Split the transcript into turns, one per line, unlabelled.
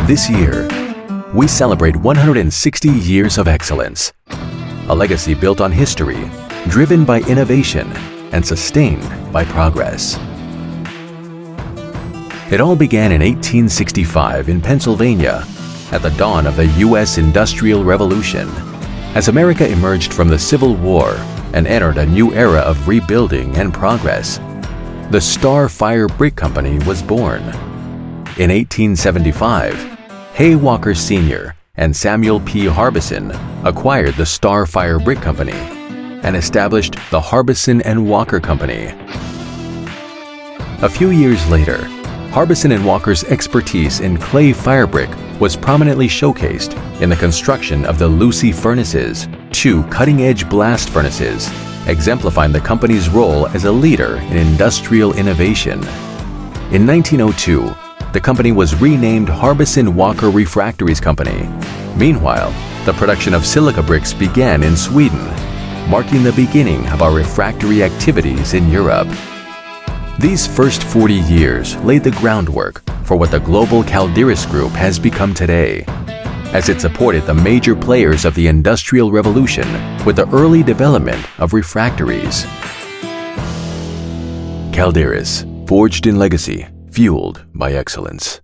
This year, we celebrate 160 years of excellence, a legacy built on history, driven by innovation, and sustained by progress. It all began in 1865 in Pennsylvania, at the dawn of the U.S. Industrial Revolution, as America emerged from the Civil War and entered a new era of rebuilding and progress. The Star Fire Brick Company was born. In 1875, Hay Walker Sr. and Samuel P. Harbison acquired the Star Fire Brick Company and established the Harbison and Walker Company. A few years later, Harbison and Walker's expertise in clay fire brick was prominently showcased in the construction of the Lucy furnaces, two cutting-edge blast furnaces, exemplifying the company's role as a leader in industrial innovation. In 1902, the company was renamed HarbisonWalker Refractories Company. Meanwhile, the production of silica bricks began in Sweden, marking the beginning of our refractory activities in Europe. These first 40 years laid the groundwork for what the global Calderys Group has become today, as it supported the major players of the Industrial Revolution with the early development of refractories. Calderys, forged in legacy, fueled by excellence.